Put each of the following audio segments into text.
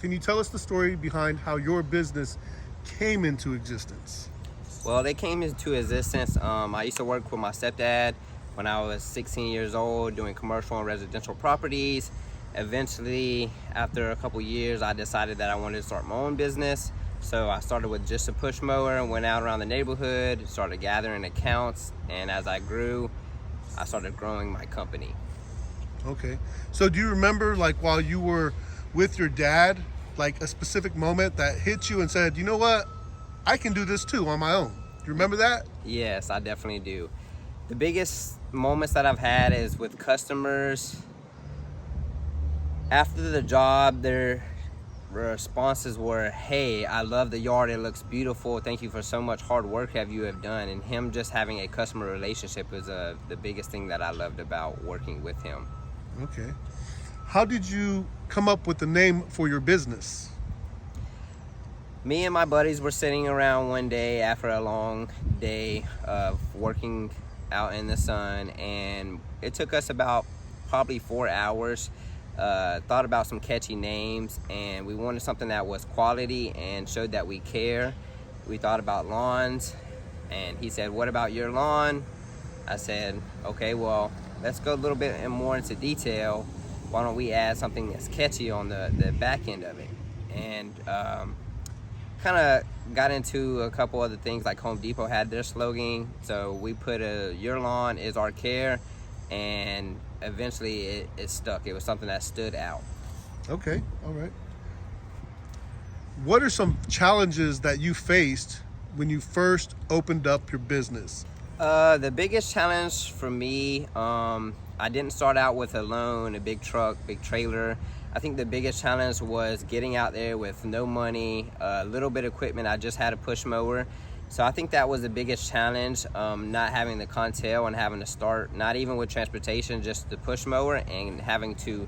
Can you tell us the story behind how your business came into existence? Well, they came into existence. I used to work with my stepdad when I was 16 years old doing commercial and residential properties. Eventually, after a couple years, I decided that I wanted to start my own business. So I started with just a push mower and went out around the neighborhood, started gathering accounts, and as I grew, I started growing my company. Okay. So do you remember, like, while you were with your dad, like a specific moment that hit you and said, you know what, I can do this too on my own? Do you remember that? Yes, I definitely do. The biggest moments that I've had is with customers. After the job, their responses were, hey, I love the yard, it looks beautiful, thank you for so much hard work you have done. And him just having a customer relationship was the biggest thing that I loved about working with him. Okay. How did you come up with the name for your business? Me and my buddies were sitting around one day after a long day of working out in the sun, and it took us about probably 4 hours. Thought about some catchy names, and we wanted something that was quality and showed that we care. We thought about lawns, and he said, what about your lawn? I said, okay, well, let's go a little bit more into detail. Why don't we add something that's catchy on the back end of it? And kind of got into a couple other things, like Home Depot had their slogan, so we put your lawn is our care, and eventually it stuck. It was something that stood out. Okay, all right. What are some challenges that you faced when you first opened up your business? The biggest challenge for me, I didn't start out with a loan, a big truck, big trailer. I think the biggest challenge was getting out there with no money, a little bit of equipment. I just had a push mower. So I think that was the biggest challenge, not having the contail and having to start, not even with transportation, just the push mower, and having to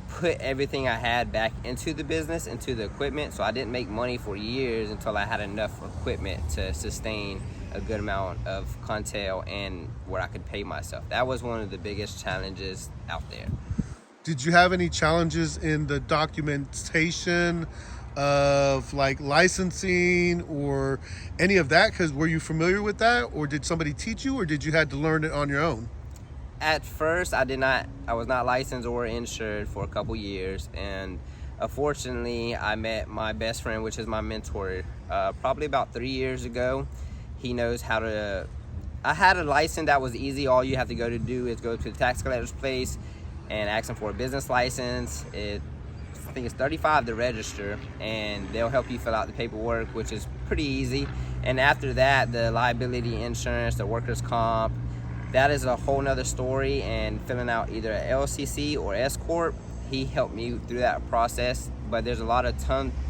put everything I had back into the business, into the equipment. So I didn't make money for years until I had enough equipment to sustain a good amount of contail and where I could pay myself. That was one of the biggest challenges out there. Did you have any challenges in the documentation of like licensing or any of that? Because were you familiar with that, or did somebody teach you, or did you had to learn it on your own? At first, I was not licensed or insured for a couple years, and unfortunately, I met my best friend, which is my mentor, probably about 3 years ago. He knows how to. I had a license that was easy. All you have to do is go to the tax collector's place and ask them for a business license. I think it's $35 to register, and they'll help you fill out the paperwork, which is pretty easy. And after that, the liability insurance, the workers' comp, that is a whole nother story. And filling out either an LCC or S Corp, he helped me through that process. But there's a lot of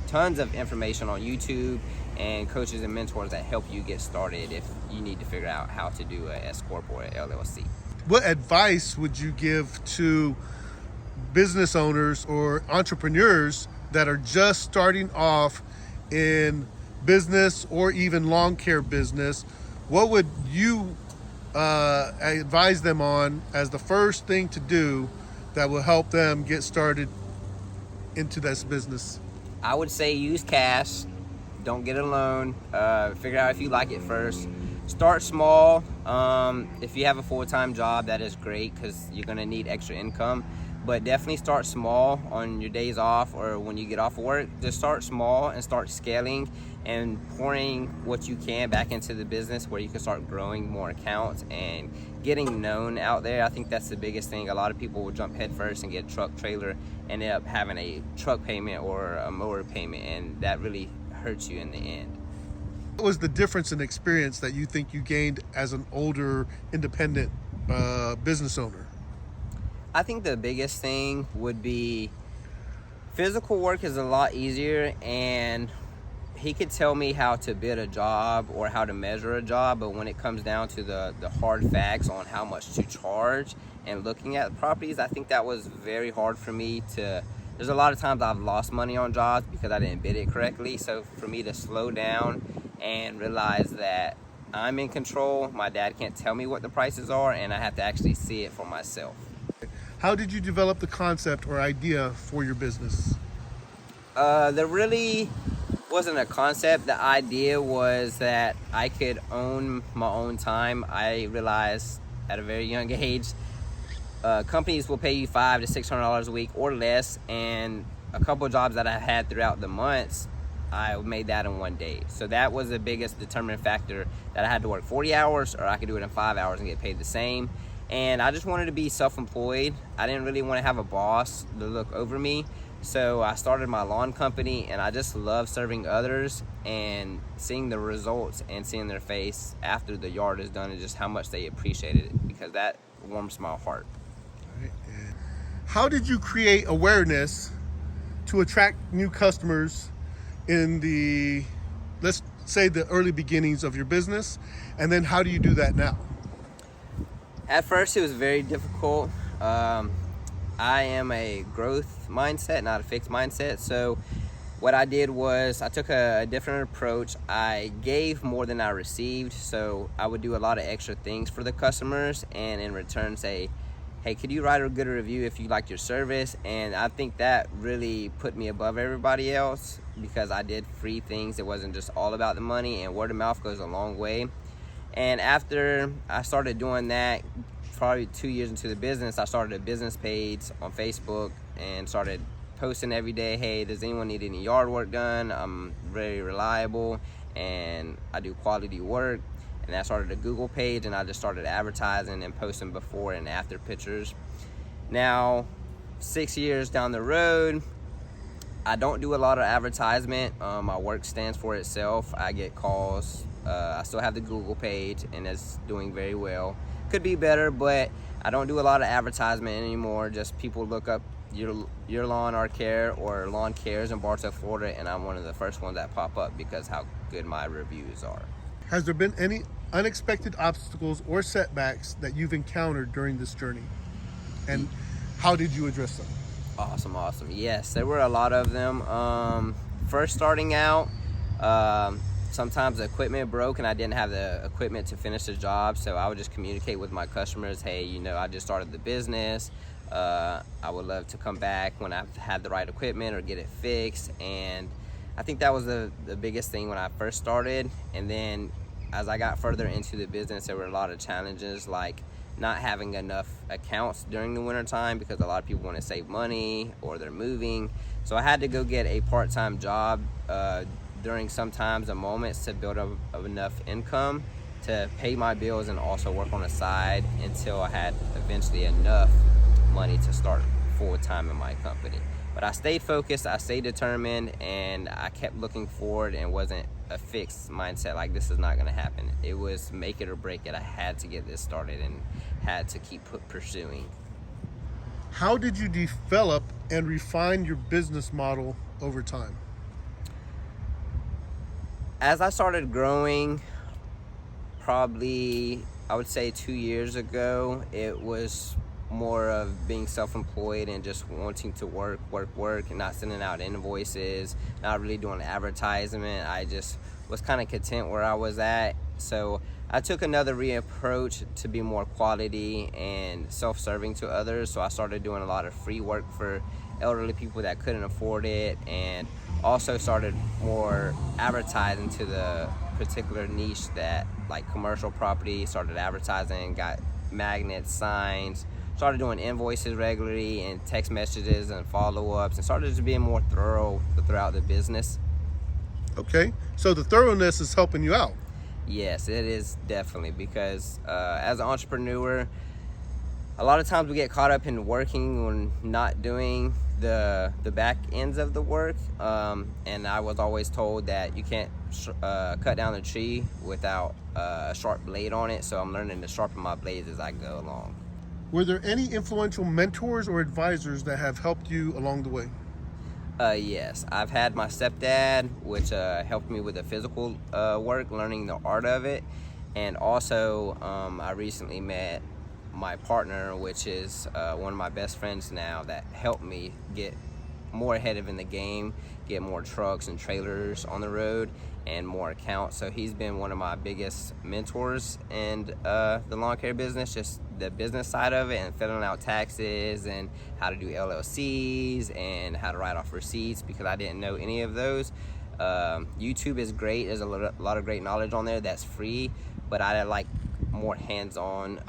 tons of information on YouTube and coaches and mentors that help you get started if you need to figure out how to do a S Corp or a LLC. What advice would you give to business owners or entrepreneurs that are just starting off in business or even lawn care business? What would you advise them on as the first thing to do that will help them get started into this business? I would say use cash. Don't get a loan. Figure out if you like it first. Start small. If you have a full-time job, that is great because you're going to need extra income. But definitely start small on your days off or when you get off of work. Just start small and start scaling and pouring what you can back into the business where you can start growing more accounts and getting known out there. I think that's the biggest thing. A lot of people will jump head first and get a truck, trailer, and end up having a truck payment or a mower payment, and that really hurts you in the end. What was the difference in experience that you think you gained as an older independent business owner? I think the biggest thing would be physical work is a lot easier, and he could tell me how to bid a job or how to measure a job, but when it comes down to the hard facts on how much to charge and looking at properties, I think that was very hard for me to. There's a lot of times I've lost money on jobs because I didn't bid it correctly. So for me to slow down and realize that I'm in control, my dad can't tell me what the prices are, and I have to actually see it for myself. How did you develop the concept or idea for your business? There really wasn't a concept. The idea was that I could own my own time. I realized at a very young age, companies will pay you $500 to $600 a week or less, and a couple of jobs that I had throughout the months, I made that in one day. So that was the biggest determining factor, that I had to work 40 hours or I could do it in 5 hours and get paid the same. And I just wanted to be self-employed. I didn't really want to have a boss to look over me. So I started my lawn company, and I just love serving others and seeing the results and seeing their face after the yard is done, and just how much they appreciated it, because that warms my heart. How did you create awareness to attract new customers in the, let's say, the early beginnings of your business? And then how do you do that now? At first, it was very difficult. I am a growth mindset, not a fixed mindset. So what I did was I took a different approach. I gave more than I received. So I would do a lot of extra things for the customers, and in return say, hey, could you write a good review if you liked your service? And I think that really put me above everybody else, because I did free things. It wasn't just all about the money, and word of mouth goes a long way. And after I started doing that, probably 2 years into the business, I started a business page on Facebook and started posting every day, hey, does anyone need any yard work done? I'm very reliable and I do quality work. And I started a Google page, and I just started advertising and posting before and after pictures. Now, 6 years down the road, I don't do a lot of advertisement. My work stands for itself. I get calls. I still have the Google page, and it's doing very well. Could be better, but I don't do a lot of advertisement anymore. Just people look up your lawn or care or lawn cares in Bartow, Florida, and I'm one of the first ones that pop up because how good my reviews are. Has there been any unexpected obstacles or setbacks that you've encountered during this journey? And how did you address them? Awesome. Yes, there were a lot of them. First starting out, sometimes the equipment broke and I didn't have the equipment to finish the job, so I would just communicate with my customers, hey, I just started the business. I would love to come back when I've had the right equipment or get it fixed. And I think that was the biggest thing when I first started. And then as I got further into the business, there were a lot of challenges, like not having enough accounts during the winter time, because a lot of people want to save money or they're moving. So I had to go get a part-time job during sometimes the moments to build up enough income to pay my bills and also work on the side until I had eventually enough money to start full-time in my company. But I stayed focused, I stayed determined, and I kept looking forward, and wasn't a fixed mindset like this is not going to happen. It was make it or break it. I had to get this started and had to keep pursuing. How did you develop and refine your business model over time? As I started growing, probably I would say 2 years ago, it was more of being self-employed and just wanting to work and not sending out invoices, not really doing advertisement. I just was kind of content where I was at. So I took another reapproach to be more quality and self-serving to others. So I started doing a lot of free work for elderly people that couldn't afford it, and also started more advertising to the particular niche that, like commercial property, started advertising, got magnets, signs, started doing invoices regularly and text messages and follow-ups, and started just being more thorough throughout the business. Okay, so the thoroughness is helping you out. Yes, it is definitely, because as an entrepreneur, a lot of times we get caught up in working and not doing the back ends of the work. And I was always told that you can't cut down the tree without a sharp blade on it. So I'm learning to sharpen my blades as I go along. Were there any influential mentors or advisors that have helped you along the way? Yes, I've had my stepdad, which helped me with the physical work, learning the art of it. And also, I recently met my partner, which is one of my best friends now, that helped me get more ahead in the game, get more trucks and trailers on the road and more accounts. So he's been one of my biggest mentors in the lawn care business, just the business side of it and filling out taxes and how to do LLCs and how to write off receipts, because I didn't know any of those. YouTube is great. There's a lot of great knowledge on there that's free, but I like more hands-on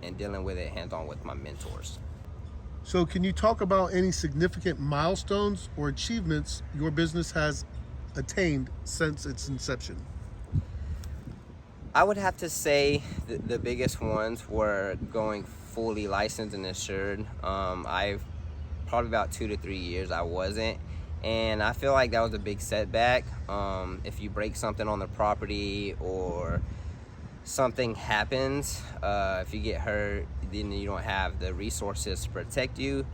and dealing with it hands-on with my mentors. So can you talk about any significant milestones or achievements your business has attained since its inception? I would have to say the biggest ones were going fully licensed and insured. I've probably about 2 to 3 years I wasn't, and I feel like that was a big setback. If you break something on the property or something happens, if you get hurt, then you don't have the resources to protect you.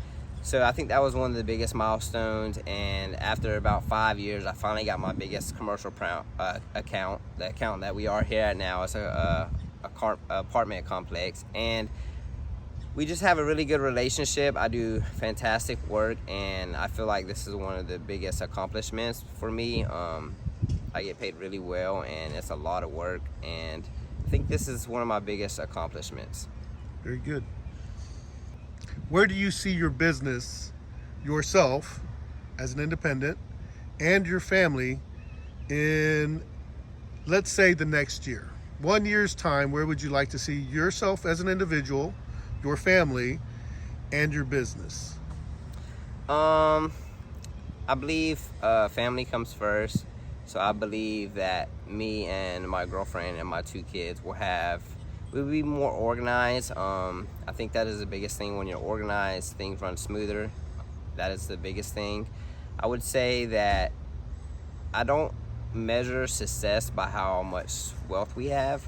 So I think that was one of the biggest milestones, and after about 5 years I finally got my biggest commercial account, the account that we are here at now. It's a apartment complex, and we just have a really good relationship. I do fantastic work, and I feel like this is one of the biggest accomplishments for me. I get paid really well, and it's a lot of work, and I think this is one of my biggest accomplishments. Very good. Where do you see your business, yourself, as an independent, and your family in, let's say, the next year? 1 year's time, where would you like to see yourself as an individual, your family, and your business? I believe family comes first. So I believe that me and my girlfriend and my 2 kids we'll be more organized. I think that is the biggest thing. When you're organized, things run smoother. That is the biggest thing. I would say that I don't measure success by how much wealth we have.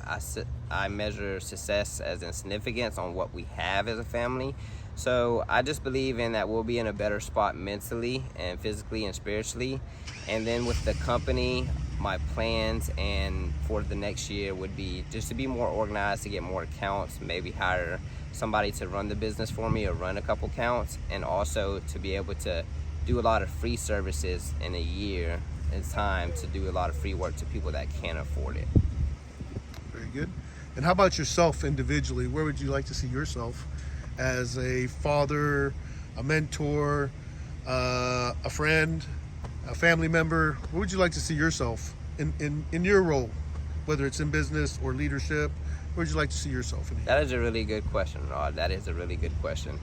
I measure success as in significance on what we have as a family. So I just believe in that we'll be in a better spot mentally and physically and spiritually. And then with the company, my plans and for the next year would be just to be more organized, to get more accounts, maybe hire somebody to run the business for me or run a couple accounts, and also to be able to do a lot of free services in a year. It's time to do a lot of free work to people that can't afford it. Very good. And how about yourself individually? Where would you like to see yourself as a father, a mentor, a friend, a family member? Where would you like to see yourself in your role, whether it's in business or leadership? Where would you like to see yourself in here? That is a really good question, Rod. That is a really good question.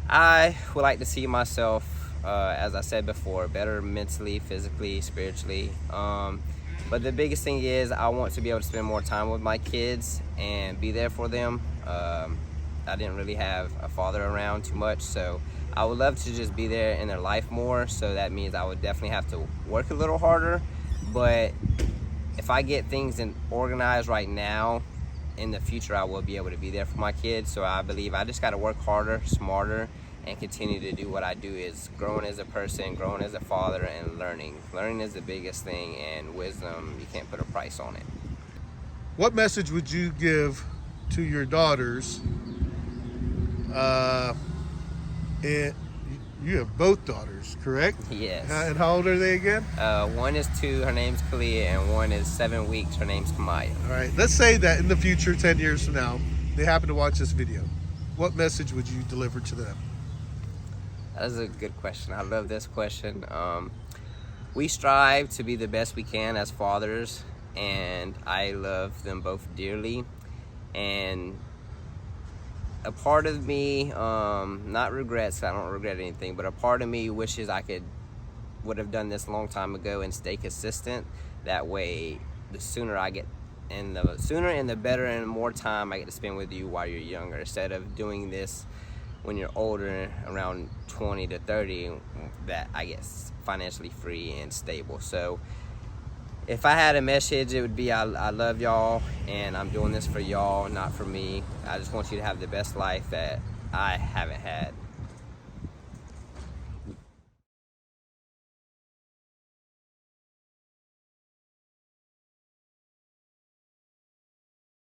I would like to see myself, as I said before, better mentally, physically, spiritually. But the biggest thing is I want to be able to spend more time with my kids and be there for them. I didn't really have a father around too much, so I would love to just be there in their life more. So that means I would definitely have to work a little harder. But if I get things organized right now, in the future I will be able to be there for my kids. So I believe I just got to work harder, smarter, and continue to do what I do, is growing as a person, growing as a father, and learning. Learning is the biggest thing, and wisdom, you can't put a price on it. What message would you give to your daughters? You have both daughters, correct? Yes. And how old are they again? One is 2, her name's Kalia, and one is 7 weeks, her name's Kamaya. All right, let's say that in the future, 10 years from now, they happen to watch this video. What message would you deliver to them? That is a good question. I love this question. We strive to be the best we can as fathers, and I love them both dearly. And a part of me, not regrets, I don't regret anything, but a part of me wishes I would have done this a long time ago and stay consistent. That way, the sooner and the better and more time I get to spend with you while you're younger, instead of doing this when you're older, around 20 to 30, that I get financially free and stable. So if I had a message, it would be I love y'all, and I'm doing this for y'all, not for me. I just want you to have the best life that I haven't had.